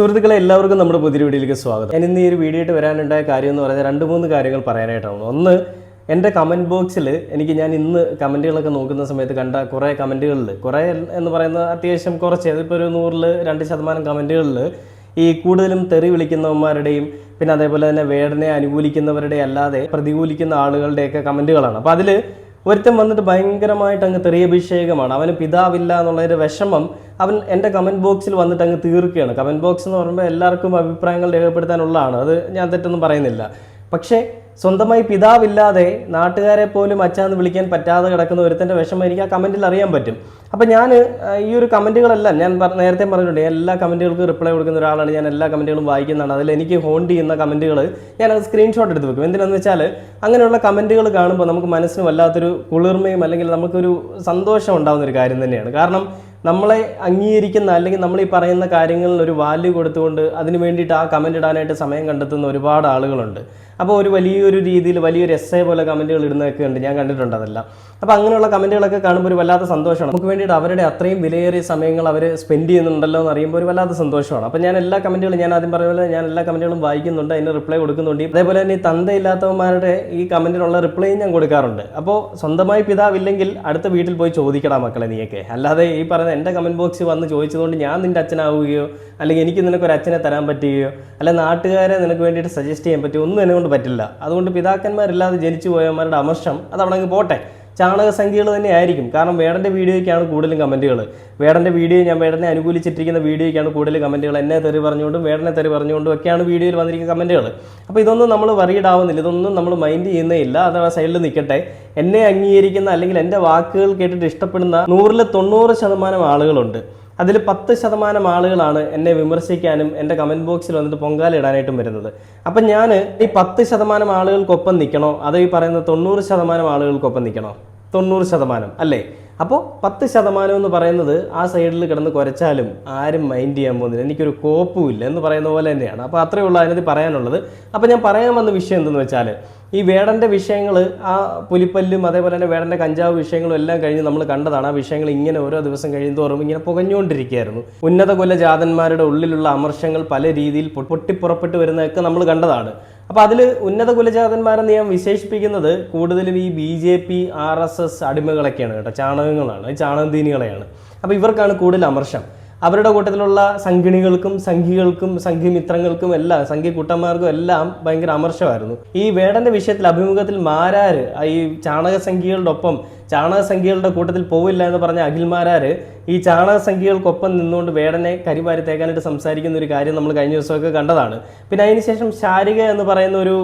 സുഹൃത്തുക്കളെ എല്ലാവർക്കും നമ്മുടെ പുതിയ വീഡിയോയിലേക്ക് സ്വാഗതം. ഞാൻ ഇന്ന് ഈ ഒരു വീഡിയോ ആയിട്ട് വരാനുണ്ടായ കാര്യം എന്ന് പറഞ്ഞാൽ 2-3 കാര്യങ്ങൾ പറയാനായിട്ടാണ്. ഒന്ന്, എൻ്റെ കമൻറ്റ് ബോക്സിൽ ഞാൻ ഇന്ന് കമൻറ്റുകളൊക്കെ നോക്കുന്ന സമയത്ത് കണ്ട കുറേ കമൻറ്റുകളിൽ, കുറേ എന്ന് പറയുന്നത് അത്യാവശ്യം കുറച്ച്, അതിപ്പോൾ ഒരു 100-ൽ 2% കമൻറ്റുകളിൽ ഈ കൂടുതലും തെറി വിളിക്കുന്നവന്മാരുടെയും പിന്നെ അതേപോലെ തന്നെ വേടനെ അനുകൂലിക്കുന്നവരുടെ അല്ലാതെ പ്രതികൂലിക്കുന്ന ആളുകളുടെയൊക്കെ കമൻറ്റുകളാണ്. അപ്പോൾ അതിൽ ഒരുത്തൻ വന്നിട്ട് ഭയങ്കരമായിട്ട് അങ്ങ് തെറിയഭിഷേകമാണ്. അവന് പിതാവില്ല എന്നുള്ളതിൻ്റെ വിഷമം അവൻ എൻ്റെ കമൻറ്റ് ബോക്സിൽ വന്നിട്ട് അങ്ങ് തീർക്കുകയാണ്. കമൻറ്റ് ബോക്സ് എന്ന് പറയുമ്പോൾ എല്ലാവർക്കും അഭിപ്രായങ്ങൾ രേഖപ്പെടുത്താനുള്ളതാണ്, അത് ഞാൻ തെറ്റൊന്നും പറയുന്നില്ല. പക്ഷേ സ്വന്തമായി പിതാവില്ലാതെ നാട്ടുകാരെ പോലും അച്ഛാന്ന് വിളിക്കാൻ പറ്റാതെ കിടക്കുന്ന ഒരുത്തൻ്റെ വിഷമം എനിക്ക് ആ കമൻറ്റിൽ അറിയാൻ പറ്റും. അപ്പം ഞാൻ ഈ ഒരു കമൻറ്റുകളെല്ലാം ഞാൻ നേരത്തെ പറഞ്ഞിട്ടുണ്ട്, എല്ലാ കമൻറ്റുകൾക്കും റിപ്ലൈ കൊടുക്കുന്ന ഒരാളാണ് ഞാൻ. എല്ലാ കമൻറ്റുകളും വായിക്കുന്നതാണ്. അതിൽ എനിക്ക് ഹോണ്ട് ചെയ്യുന്ന കമൻറ്റുകൾ ഞാനത് സ്ക്രീൻഷോട്ട് എടുത്ത് വെക്കും. എന്തിനാണെന്ന് വെച്ചാൽ അങ്ങനെയുള്ള കമൻറ്റുകൾ കാണുമ്പോൾ നമുക്ക് മനസ്സിന് വല്ലാത്തൊരു കുളിർമയും അല്ലെങ്കിൽ നമുക്കൊരു സന്തോഷം ഉണ്ടാകുന്ന ഒരു കാര്യം തന്നെയാണ്. കാരണം നമ്മളെ അംഗീകരിക്കുന്ന അല്ലെങ്കിൽ നമ്മൾ ഈ പറയുന്ന കാര്യങ്ങളിൽ ഒരു വാല്യൂ കൊടുത്തുകൊണ്ട് അതിന് വേണ്ടിയിട്ട് ആ കമൻറ്റ് ഇടാനായിട്ട് സമയം കണ്ടെത്തുന്ന ഒരുപാട് ആളുകളുണ്ട്. അപ്പോൾ ഒരു വലിയൊരു രീതിയിൽ വലിയൊരു എസ്സേ പോലെ കമൻറ്റുകൾ ഇടുന്നതൊക്കെ ഉണ്ട്, ഞാൻ കണ്ടിട്ടുണ്ട് അതെല്ലാം. അപ്പോൾ അങ്ങനെയുള്ള കമൻറ്റുകളൊക്കെ കാണുമ്പോൾ ഒരു വല്ലാത്ത സന്തോഷമാണ്. നമുക്ക് വേണ്ടിയിട്ട് അവരുടെ അത്രയും വിലയേറിയ സമയങ്ങൾ അവർ സ്പെൻഡ് ചെയ്യുന്നുണ്ടല്ലോ എന്ന് അറിയുമ്പോൾ ഒരു വല്ലാത്ത സന്തോഷമാണ്. അപ്പോൾ ഞാൻ എല്ലാ കമൻറ്റുകളും, ഞാൻ ആദ്യം പറഞ്ഞ പോലെ ഞാൻ എല്ലാ കമൻറ്റുകളും വായിക്കുന്നുണ്ട്, അതിന് റിപ്ലൈ കൊടുക്കുന്നുണ്ട്. അതേപോലെ തന്നെ ഈ തന്തയില്ലാത്തവന്മാരുടെ ഈ കമൻറ്റിനുള്ള റിപ്ലൈയും ഞാൻ കൊടുക്കാറുണ്ട്. അപ്പോൾ സ്വന്തമായി പിതാവില്ലെങ്കിൽ അടുത്ത വീട്ടിൽ പോയി ചോദിക്കടാ മക്കളെ നീയൊക്കെ. അല്ലാതെ ഈ പറയുന്ന എൻ്റെ കമൻറ്റ് ബോക്സിൽ വന്ന് ചോദിച്ചതുകൊണ്ട് ഞാൻ നിൻ്റെ അച്ഛനാവുകയോ അല്ലെങ്കിൽ എനിക്ക് നിനക്കൊരു അച്ഛനെ തരാൻ പറ്റുകയോ അല്ലെ നാട്ടുകാരെ നിനക്ക് വേണ്ടിയിട്ട് സജസ്റ്റ് ചെയ്യാൻ പറ്റുമോ ഒന്നും എന്നെ കൊണ്ട് പറ്റില്ല. അതുകൊണ്ട് പിതാക്കന്മാരില്ലാതെ ജനിച്ചു പോയവന്മാരുടെ അമർഷം അത് അവിടെ അങ്ങ് പോട്ടെ. ചാണകസംഖ്യകൾ തന്നെ ആയിരിക്കും. കാരണം വേടൻ്റെ വീഡിയോയ്ക്കാണ് കൂടുതലും കമൻറ്റുകൾ. വേടൻ്റെ വീഡിയോ, ഞാൻ വേടനെ അനുകൂലിച്ചിട്ടിരിക്കുന്ന വീഡിയോയ്ക്കാണ് കൂടുതൽ കമൻറ്റുകൾ. എന്നെ തെറി പറഞ്ഞുകൊണ്ടും വേടനെ തെറി പറഞ്ഞുകൊണ്ടും ഒക്കെയാണ് വീഡിയോയിൽ വന്നിരിക്കുന്ന കമൻറ്റുകൾ. അപ്പോൾ ഇതൊന്നും നമ്മൾ വറീഡാവുന്നില്ല, ഇതൊന്നും നമ്മൾ മൈൻഡ് ചെയ്യുന്നേ ഇല്ല. അത് ആ സൈഡിൽ നിൽക്കട്ടെ. എന്നെ അംഗീകരിക്കുന്ന അല്ലെങ്കിൽ എൻ്റെ വാക്കുകൾ കേട്ടിട്ട് ഇഷ്ടപ്പെടുന്ന 100-ൽ 90% ആളുകളുണ്ട്. അതിൽ 10% ആളുകളാണ് എന്നെ വിമർശിക്കാനും എൻ്റെ കമൻറ്റ് ബോക്സിൽ വന്നിട്ട് പൊങ്കാലിടാനായിട്ടും വരുന്നത്. അപ്പം ഞാൻ ഈ 10% ആളുകൾക്കൊപ്പം നിൽക്കണോ അതോ ഈ പറയുന്ന 90% ആളുകൾക്കൊപ്പം നിൽക്കണോ? 90% അല്ലേ? അപ്പോൾ 10% എന്ന് പറയുന്നത് ആ സൈഡിൽ കിടന്ന് കുരച്ചാലും ആരും മൈൻഡ് ചെയ്യാൻ പോകുന്നില്ല, എനിക്കൊരു കോപ്പുമില്ല എന്ന് പറയുന്ന പോലെ തന്നെയാണ്. അപ്പോൾ അത്രയേ ഉള്ളൂ അതിനകത്ത് പറയാനുള്ളത്. അപ്പോൾ ഞാൻ പറയാൻ വന്ന വിഷയം എന്തെന്ന് വെച്ചാൽ, ഈ വേടൻ്റെ വിഷയങ്ങൾ, ആ പുലിപ്പല്ലും അതേപോലെ തന്നെ വേടൻ്റെ കഞ്ചാവ് വിഷയങ്ങളും എല്ലാം കഴിഞ്ഞ് നമ്മൾ കണ്ടതാണ്. ആ വിഷയങ്ങൾ ഇങ്ങനെ ഓരോ ദിവസം കഴിയുന്തോറും ഇങ്ങനെ പുകഞ്ഞുകൊണ്ടിരിക്കുകയായിരുന്നു. ഉന്നത കുല ജാതന്മാരുടെ ഉള്ളിലുള്ള അമർഷങ്ങൾ പല രീതിയിൽ പൊട്ടിപ്പുറപ്പെട്ട് വരുന്നതൊക്കെ നമ്മൾ കണ്ടതാണ്. അപ്പോൾ അതിൽ ഉന്നത കുലജാതന്മാരെന്ന് ഞാൻ വിശേഷിപ്പിക്കുന്നത് കൂടുതലും ഈ BJP RSS അടിമകളൊക്കെയാണ് കേട്ടോ, ചാണകങ്ങളാണ്, ചാണകദീനികളെയാണ്. അപ്പോൾ ഇവർക്കാണ് കൂടുതൽ അമർഷം. അവരുടെ കൂട്ടത്തിലുള്ള സംഘിണികൾക്കും സംഘികൾക്കും സംഘിമിത്രങ്ങൾക്കും എല്ലാം, സംഘിക്കുട്ടന്മാർക്കും എല്ലാം ഭയങ്കര അമർഷമായിരുന്നു. ഈ വേടൻ്റെ വിഷയത്തിൽ അഭിമുഖത്തിൽ മാരാര് ഈ ചാണകസംഖ്യകളുടെ ഒപ്പം ചാണകസംഖ്യകളുടെ കൂട്ടത്തിൽ പോവില്ല എന്ന് പറഞ്ഞ അഖിൽമാരാര് ഈ ചാണകസംഖ്യകൾക്കൊപ്പം നിന്നുകൊണ്ട് വേടനെ കരിവാരി തേക്കാനായിട്ട് സംസാരിക്കുന്ന ഒരു കാര്യം നമ്മൾ കഴിഞ്ഞ ദിവസമൊക്കെ കണ്ടതാണ്. പിന്നെ അതിനുശേഷം ശാരിക എന്ന് പറയുന്ന ഒരു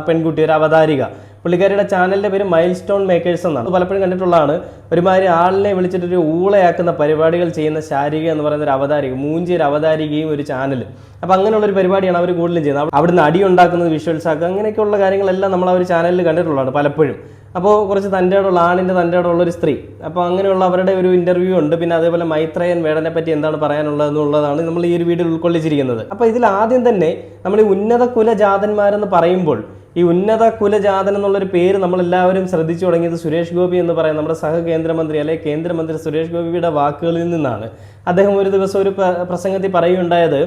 പെൺകുട്ടി, ഒരു അവതാരിക, പുള്ളിക്കാരിയുടെ ചാനലിൻ്റെ പേര് മൈൽ സ്റ്റോൺ മേക്കേഴ്സ് എന്നാണ്. പലപ്പോഴും കണ്ടിട്ടുള്ളതാണ്. ഒരുമാതിരി ആളിനെ വിളിച്ചിട്ടൊരു ഊളയാക്കുന്ന പരിപാടികൾ ചെയ്യുന്ന ശാരിക എന്ന് പറയുന്ന ഒരു അവതാരിക, മൂഞ്ചിയൊരു അവതാരികയും ഒരു ചാനൽ. അപ്പോൾ അങ്ങനെയുള്ളൊരു പരിപാടിയാണ് അവർ കൂടുതലും ചെയ്യുന്നത്. അവിടുന്ന് അടി ഉണ്ടാക്കുന്നത്, വിഷ്വൽസ് ആക്കുക, അങ്ങനെയൊക്കെയുള്ള കാര്യങ്ങളെല്ലാം നമ്മൾ ആ ഒരു ചാനലിൽ കണ്ടിട്ടുള്ളതാണ് പലപ്പോഴും. അപ്പോൾ കുറച്ച് തൻ്റെയുള്ള ആണിൻ്റെ തൻ്റെയുള്ള ഒരു സ്ത്രീ, അപ്പോൾ അങ്ങനെയുള്ള അവരുടെ ഒരു ഇൻ്റർവ്യൂ ഉണ്ട്. പിന്നെ അതേപോലെ മൈത്രേയൻ വേടനെ പറ്റി എന്താണ് പറയാനുള്ളതെന്നുള്ളതാണ് നമ്മൾ ഈ ഒരു വീഡിയോയിൽ ഉൾക്കൊള്ളിച്ചിരിക്കുന്നത്. അപ്പോൾ ഇതിൽ ആദ്യം തന്നെ നമ്മൾ ഈ ഉന്നത കുലജാതന്മാരെന്ന് പറയുമ്പോൾ, ഈ ഉന്നത കുലജാതൻ എന്നുള്ളൊരു പേര് നമ്മളെല്ലാവരും ശ്രദ്ധിച്ചു തുടങ്ങിയത് സുരേഷ് ഗോപി എന്ന് പറയുന്ന നമ്മുടെ സഹകേന്ദ്രമന്ത്രി അല്ലെങ്കിൽ കേന്ദ്രമന്ത്രി സുരേഷ് ഗോപിയുടെ വാക്കുകളിൽ നിന്നാണ്. അദ്ദേഹം ഒരു ദിവസം ഒരു പ്രസംഗത്തിൽ പറയുകയുണ്ടായത്,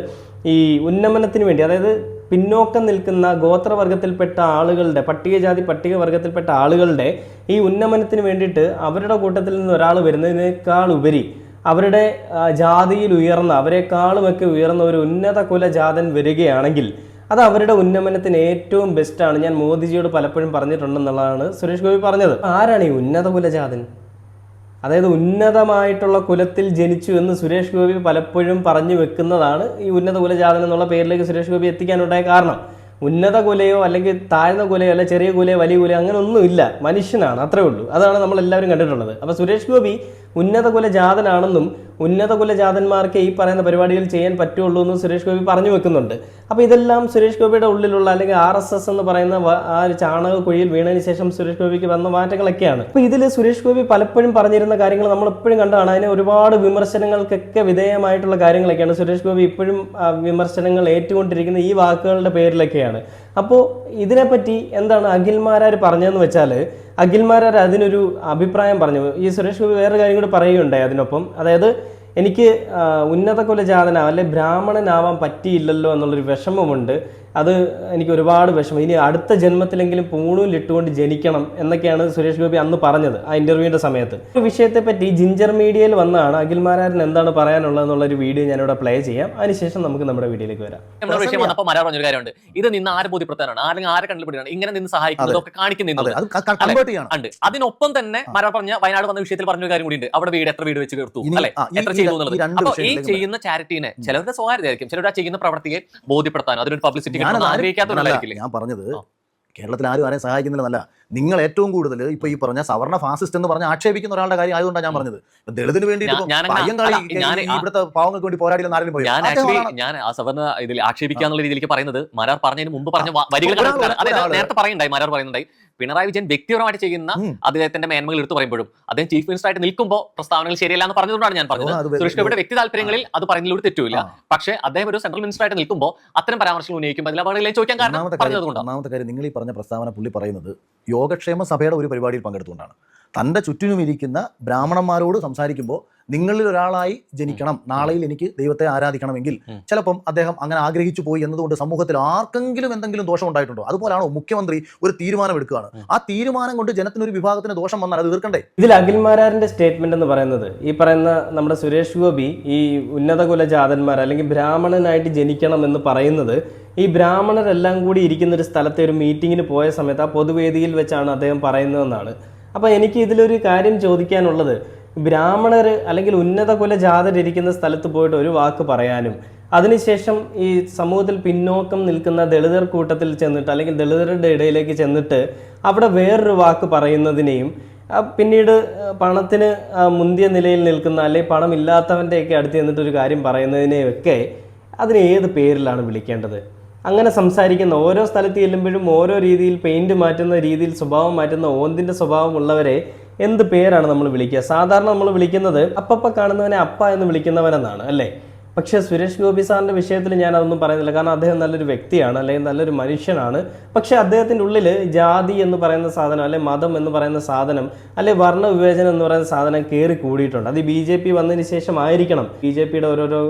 ഈ ഉന്നമനത്തിന് വേണ്ടി, അതായത് പിന്നോക്കം നിൽക്കുന്ന ഗോത്രവർഗത്തിൽപ്പെട്ട ആളുകളുടെ, പട്ടികജാതി പട്ടികവർഗത്തിൽപ്പെട്ട ആളുകളുടെ ഈ ഉന്നമനത്തിന് വേണ്ടിയിട്ട് അവരുടെ കൂട്ടത്തിൽ നിന്ന് ഒരാൾ വരുന്നതിനേക്കാൾ ഉപരി അവരുടെ ജാതിയിൽ ഉയർന്ന, അവരെക്കാളുമൊക്കെ ഉയർന്ന ഒരു ഉന്നത കുലജാതൻ വരികയാണെങ്കിൽ അത് അവരുടെ ഉന്നമനത്തിന് ഏറ്റവും ബെസ്റ്റാണ്. ഞാൻ മോദിജിയോട് പലപ്പോഴും പറഞ്ഞിട്ടുണ്ടെന്നുള്ളതാണ് സുരേഷ് ഗോപി പറഞ്ഞത്. ആരാണ് ഈ ഉന്നത കുലജാതൻ? അതായത് ഉന്നതമായിട്ടുള്ള കുലത്തിൽ ജനിച്ചു എന്ന് സുരേഷ് ഗോപി പലപ്പോഴും പറഞ്ഞു വെക്കുന്നതാണ് ഈ ഉന്നത കുലജാതൻ എന്നുള്ള പേരിലേക്ക് സുരേഷ് ഗോപി എത്തിക്കാനുണ്ടായ കാരണം. ഉന്നത കുലയോ അല്ലെങ്കിൽ താഴ്ന്ന കുലയോ അല്ല, ചെറിയ കുലയോ വലിയ കുലയോ അങ്ങനെ ഒന്നുമില്ല, മനുഷ്യനാണ്, അത്രേ ഉള്ളൂ. അതാണ് നമ്മളെല്ലാവരും കണ്ടിട്ടുള്ളത്. അപ്പോൾ സുരേഷ് ഗോപി ഉന്നത കുലജാതനാണെന്നും ഉന്നത കുലജാതന്മാർക്ക് ഈ പറയുന്ന പരിപാടികൾ ചെയ്യാൻ പറ്റുള്ളൂ എന്ന് സുരേഷ് ഗോപി പറഞ്ഞു വെക്കുന്നുണ്ട്. അപ്പോൾ ഇതെല്ലാം സുരേഷ് ഗോപിയുടെ ഉള്ളിലുള്ള അല്ലെങ്കിൽ RSS എന്ന് പറയുന്ന ആ ഒരു ചാണക കുഴിയിൽ വീണതിന് ശേഷം സുരേഷ് ഗോപിക്ക് വന്ന മാറ്റങ്ങളൊക്കെയാണ്. അപ്പോൾ ഇതിൽ സുരേഷ് ഗോപി പലപ്പോഴും പറഞ്ഞിരുന്ന കാര്യങ്ങൾ നമ്മളെപ്പോഴും കണ്ടതാണ്. അതിന് ഒരുപാട് വിമർശനങ്ങൾക്കൊക്കെ വിധേയമായിട്ടുള്ള കാര്യങ്ങളൊക്കെയാണ്. സുരേഷ് ഗോപി ഇപ്പോഴും വിമർശനങ്ങൾ ഏറ്റുകൊണ്ടിരിക്കുന്ന ഈ വാക്കുകളുടെ പേരിലൊക്കെയാണ്. അപ്പോൾ ഇതിനെപ്പറ്റി എന്താണ് അഖിൽമാരാർ പറഞ്ഞതെന്ന് വെച്ചാൽ, അഖിൽമാരാർ അതിനൊരു അഭിപ്രായം പറഞ്ഞു. ഈ സുരേഷ് ഗോപി വേറെ കാര്യം കൂടി പറയുകയുണ്ടായി അതിനൊപ്പം. അതായത് എനിക്ക് ഉന്നത കുലജാതനാ അല്ലെ ബ്രാഹ്മണനാവാൻ പറ്റിയില്ലല്ലോ എന്നുള്ളൊരു വിഷമമുണ്ട്. അത് എനിക്ക് ഒരുപാട് വിഷമം. ഇനി അടുത്ത ജന്മത്തിലെങ്കിലും പൂണൂലിട്ടുകൊണ്ട് ജനിക്കണം എന്നൊക്കെയാണ് സുരേഷ് ഗോപി അന്ന് പറഞ്ഞത് ആ ഇന്റർവ്യൂവിന്റെ സമയത്ത്. ഈ വിഷയത്തെ പറ്റി ജിഞ്ചർ മീഡിയയിൽ വന്നാണ് അഖിൽ മാരാരൻ എന്താണ് പറയാനുള്ളത് എന്നുള്ളൊരു വീഡിയോ ഞാനിവിടെ പ്ലേ ചെയ്യാം. അതിനുശേഷം നമുക്ക് നമ്മുടെ വീഡിയോയിലേക്ക് വരാം. വിഷയം വന്നപ്പോൾ മാരാർ പറഞ്ഞൊരു കാര്യമുണ്ട്, ഇത് നിന്ന് ആരെ ബോധ്യപ്പെടുത്താനാണ്, ആരെങ്കിലും ആരെ കണ്ടുപിടിയാണ് ഇങ്ങനെ നിന്ന് സഹായിക്കുന്നതൊക്കെ കാണിക്കുന്നുണ്ട്. അതിനൊപ്പം തന്നെ മാരാർ പറഞ്ഞ വയനാട് വന്ന വിഷയത്തിൽ പറഞ്ഞൊരു കാര്യം കൂടി ഉണ്ട്, അവിടെ എത്ര വീട് വെച്ച് തീർത്തു അല്ലെ, എത്ര ചെയ്തു എന്നുള്ളത്. അപ്പൊ ഈ ചെയ്യുന്ന ചാരിറ്റീനെ ചിലരുടെ സ്വകാര്യതായിരിക്കും, ചിലരുടെ ആ ചെയ്യുന്ന പ്രവർത്തിയെ ബോധ്യപ്പെടുത്താൻ അതിനൊരു പബ്ലിസിറ്റി ഞാൻ പറഞ്ഞത് കേരളത്തിൽ ആരും ആരെയും സഹായിക്കുന്നില്ലെന്നല്ല. നിങ്ങൾ ഏറ്റവും കൂടുതൽ ഇപ്പൊ ഈ പറഞ്ഞ സവർണ ഫാസിസ്റ്റ് എന്ന് പറഞ്ഞ ആക്ഷേപിക്കുന്ന ഒരാളുടെ കാര്യം ആയതുകൊണ്ടാണ് ഞാൻ പറഞ്ഞത്. ദളിതിന് വേണ്ടി ഇവിടുത്തെ പാവങ്ങൾക്ക് വേണ്ടി പോരാടിയില്ലെന്ന് ആരെങ്കിലും പോയി. ഞാൻ ആ സവർണ ഇതിൽ ആക്ഷേപിക്കാന്നുള്ള രീതിയിലേക്ക് പറയുന്നത് മാരാർ പറഞ്ഞതിന് മുമ്പ് പറഞ്ഞ വരികൾ നേരത്തെ പറയുണ്ടായി. മാരാർ പറയുന്നുണ്ടായി പിണറായി വിജയൻ വ്യക്തിപരമായിട്ട് ചെയ്യുന്ന അദ്ദേഹത്തിന്റെ മേന്മകൾ എടുത്തു പറയുമ്പോഴും അദ്ദേഹം ചീഫ് മിനിസ്റ്റർ ആയിട്ട് നിൽക്കുമ്പോൾ പ്രസ്താവനകൾ ശരിയല്ല എന്ന് പറഞ്ഞതുകൊണ്ടാണ് ഞാൻ പറഞ്ഞത്. സുരേഷ് ഗോപിയുടെ വ്യക്തി താല്പര്യങ്ങളിൽ അത് പറയുന്നതിലൂടെ തെറ്റില്ല. പക്ഷേ അദ്ദേഹം ഒരു സെൻട്രൽ മിനിസ്റ്റർ ആയിട്ട് നിൽക്കുമ്പോൾ അത്തരം പരാമർശങ്ങൾ ഉന്നയിക്കുമ്പോൾ അതിൽ അപകടങ്ങളിലേക്ക് ചോദിക്കാൻ കാരണം പറഞ്ഞതുകൊണ്ട്. ഒന്നാമത്തെ കാര്യം, നിങ്ങൾ ഈ പറഞ്ഞ പ്രസ്താവന പുള്ളി പറയുന്നത് യോഗക്ഷേമ സഭയുടെ ഒരു പരിപാടിയിൽ പങ്കെടുത്തുകൊണ്ടാണ്. തൻ്റെ ചുറ്റിനും ഇരിക്കുന്ന ബ്രാഹ്മണന്മാരോട് സംസാരിക്കുമ്പോൾ നിങ്ങളിൽ ഒരാളായി ജനിക്കണം, നാളെയിൽ എനിക്ക് ദൈവത്തെ ആരാധിക്കണമെങ്കിൽ ചിലപ്പം അദ്ദേഹം അങ്ങനെ ആഗ്രഹിച്ചു പോയി എന്നതുകൊണ്ട് സമൂഹത്തിൽ ആർക്കെങ്കിലും എന്തെങ്കിലും ദോഷം ഉണ്ടായിട്ടുണ്ടോ? അതുപോലാണോ മുഖ്യമന്ത്രി ഒരു തീരുമാനം എടുക്കുകയാണ്, ആ തീരുമാനം കൊണ്ട് ജനത്തിനൊരു വിഭാഗത്തിന് ദോഷം വന്നാൽ അത് തീർക്കണ്ടേ? ഇതിൽ അഖിൽ മാരാറിന്റെ സ്റ്റേറ്റ്മെന്റ് എന്ന് പറയുന്നത്, ഈ പറയുന്ന നമ്മുടെ സുരേഷ് ഗോപി ഈ ഉന്നത കുലജാതന്മാർ അല്ലെങ്കിൽ ബ്രാഹ്മണനായിട്ട് ജനിക്കണം എന്ന് പറയുന്നത് ഈ ബ്രാഹ്മണരെല്ലാം കൂടി ഇരിക്കുന്ന ഒരു സ്ഥലത്തെ ഒരു മീറ്റിങ്ങിന് പോയ സമയത്ത് ആ പൊതുവേദിയിൽ വെച്ചാണ് അദ്ദേഹം പറയുന്നതെന്നാണ്. അപ്പോൾ എനിക്ക് ഇതിലൊരു കാര്യം ചോദിക്കാനുള്ളത്, ബ്രാഹ്മണർ അല്ലെങ്കിൽ ഉന്നത കുലജാതരിരിക്കുന്ന സ്ഥലത്ത് പോയിട്ട് ഒരു വാക്ക് പറയാനും അതിനുശേഷം ഈ സമൂഹത്തിൽ പിന്നോക്കം നിൽക്കുന്ന ദളിതർ കൂട്ടത്തിൽ ചെന്നിട്ട് അല്ലെങ്കിൽ ദളിതരുടെ ഇടയിലേക്ക് ചെന്നിട്ട് അവിടെ വേറൊരു വാക്ക് പറയുന്നതിനെയും പിന്നീട് പണത്തിന് മുന്തിയ നിലയിൽ നിൽക്കുന്ന അല്ലെങ്കിൽ പണം ഇല്ലാത്തവൻ്റെയൊക്കെ അടുത്ത് ചെന്നിട്ട് ഒരു കാര്യം പറയുന്നതിനെയൊക്കെ അതിന് ഏത് പേരിലാണ് വിളിക്കേണ്ടത്? അങ്ങനെ സംസാരിക്കുന്ന ഓരോ സ്ഥലത്ത് ചെല്ലുമ്പോഴും ഓരോ രീതിയിൽ പെയിന്റ് മാറ്റുന്ന രീതിയിൽ സ്വഭാവം മാറ്റുന്ന ഓന്തിൻ്റെ സ്വഭാവമുള്ളവരെ എന്ത് പേരാണ് നമ്മൾ വിളിക്കുക? സാധാരണ നമ്മൾ വിളിക്കുന്നത് അപ്പപ്പ കാണുന്നവനെ അപ്പ എന്ന് വിളിക്കുന്നവനെന്നാണ് അല്ലേ? പക്ഷേ സുരേഷ് ഗോപി സാറിൻ്റെ വിഷയത്തിൽ ഞാൻ അതൊന്നും പറയുന്നില്ല. കാരണം അദ്ദേഹം നല്ലൊരു വ്യക്തിയാണ്, അല്ലെങ്കിൽ നല്ലൊരു മനുഷ്യനാണ്. പക്ഷേ അദ്ദേഹത്തിൻ്റെ ഉള്ളിൽ ജാതി എന്ന് പറയുന്ന സാധനം, അല്ലെ മതം എന്ന് പറയുന്ന സാധനം, അല്ലെ വർണ്ണ വിവേചനം എന്ന് പറയുന്ന സാധനം കയറി കൂടിയിട്ടുണ്ട്. അത് BJP വന്നതിന് ശേഷം ആയിരിക്കണം. BJPയുടെ ഓരോരോ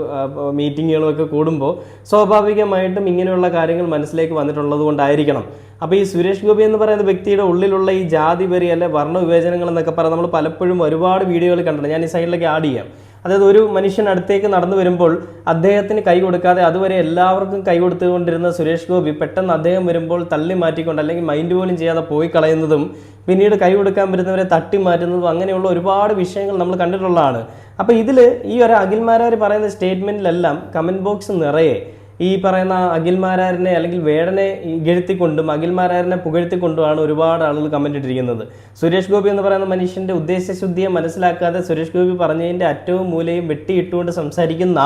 മീറ്റിങ്ങുകളൊക്കെ കൂടുമ്പോൾ സ്വാഭാവികമായിട്ടും ഇങ്ങനെയുള്ള കാര്യങ്ങൾ മനസ്സിലേക്ക് വന്നിട്ടുള്ളത് കൊണ്ടായിരിക്കണം. അപ്പോൾ ഈ സുരേഷ് ഗോപി എന്ന് പറയുന്ന വ്യക്തിയുടെ ഉള്ളിലുള്ള ഈ ജാതി വെറി അല്ലെ വർണ്ണ വിവേചനങ്ങൾ എന്നൊക്കെ പറഞ്ഞാൽ നമ്മൾ പലപ്പോഴും ഒരുപാട് വീഡിയോകൾ കണ്ടിട്ടുണ്ട്. ഞാൻ ഈ സൈഡിലേക്ക് ആഡ് ചെയ്യാം. അതായത് ഒരു മനുഷ്യൻ അടുത്തേക്ക് നടന്നു വരുമ്പോൾ അദ്ദേഹത്തിന് കൈ കൊടുക്കാതെ അതുവരെ എല്ലാവർക്കും കൈ കൊടുത്തുകൊണ്ടിരുന്ന സുരേഷ് ഗോപി പെട്ടെന്ന് അദ്ദേഹം വരുമ്പോൾ തള്ളി മാറ്റിക്കൊണ്ട് അല്ലെങ്കിൽ മൈൻഡ് പോലും ചെയ്യാതെ പോയി കളയുന്നതും പിന്നീട് കൈ കൊടുക്കാൻ വരുന്നവരെ തട്ടി മാറ്റുന്നതും അങ്ങനെയുള്ള ഒരുപാട് വിഷയങ്ങൾ നമ്മൾ കണ്ടിട്ടുള്ളതാണ്. അപ്പോൾ ഇതിൽ ഈ ഒരു അഖിൽ മാരാർ പറയുന്ന സ്റ്റേറ്റ്മെൻറ്റിലെല്ലാം കമൻറ്റ് ബോക്സ് നിറയെ ഈ പറയുന്ന അഖിൽ മാരാരിനെ അല്ലെങ്കിൽ വേടനെ ഇകഴ്ത്തിക്കൊണ്ടും അഖിൽ മാരാരിനെ പുകഴ്ത്തിക്കൊണ്ടുമാണ് ഒരുപാട് ആളുകൾ കമന്റ് ഇട്ടിരിക്കുന്നത്. സുരേഷ് ഗോപി എന്ന് പറയുന്ന മനുഷ്യന്റെ ഉദ്ദേശശുദ്ധിയെ മനസ്സിലാക്കാതെ സുരേഷ് ഗോപി പറഞ്ഞതിന്റെ അറ്റവും മൂലയും വെട്ടിയിട്ടുകൊണ്ട് സംസാരിക്കുന്ന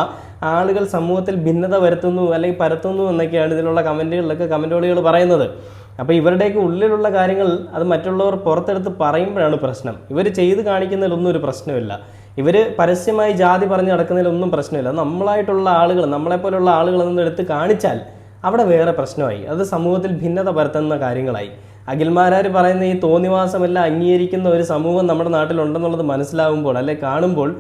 ആളുകൾ സമൂഹത്തിൽ ഭിന്നത വരുത്തുന്നു അല്ലെങ്കിൽ പരത്തുന്നു എന്നൊക്കെയാണ് ഇതിലുള്ള കമന്റുകളിലൊക്കെ കമന്റോളികൾ പറയുന്നത്. അപ്പോൾ ഇവരുടെയൊക്കെ ഉള്ളിലുള്ള കാര്യങ്ങൾ അത് മറ്റുള്ളവർ പുറത്തെടുത്ത് പറയുമ്പോഴാണ് പ്രശ്നം. ഇവർ ചെയ്ത് കാണിക്കുന്നതിലൊന്നും ഒരു പ്രശ്നമില്ല. ഇവർ പരസ്യമായി ജാതി പറഞ്ഞ് നടക്കുന്നതിലൊന്നും പ്രശ്നമില്ല. നമ്മളായിട്ടുള്ള ആളുകൾ, നമ്മളെപ്പോലുള്ള ആളുകൾ എന്നൊന്നും എടുത്ത് കാണിച്ചാൽ അവിടെ വേറെ പ്രശ്നമായി, അത് സമൂഹത്തിൽ ഭിന്നത പരത്തുന്ന കാര്യങ്ങളായി. അഖിൽ മാരാർ പറയുന്ന ഈ തോന്നിവാസമെല്ലാം അംഗീകരിക്കുന്ന ഒരു സമൂഹം നമ്മുടെ നാട്ടിലുണ്ടെന്നുള്ളത് മനസ്സിലാവുമ്പോൾ അല്ലെ കാണുമ്പോൾ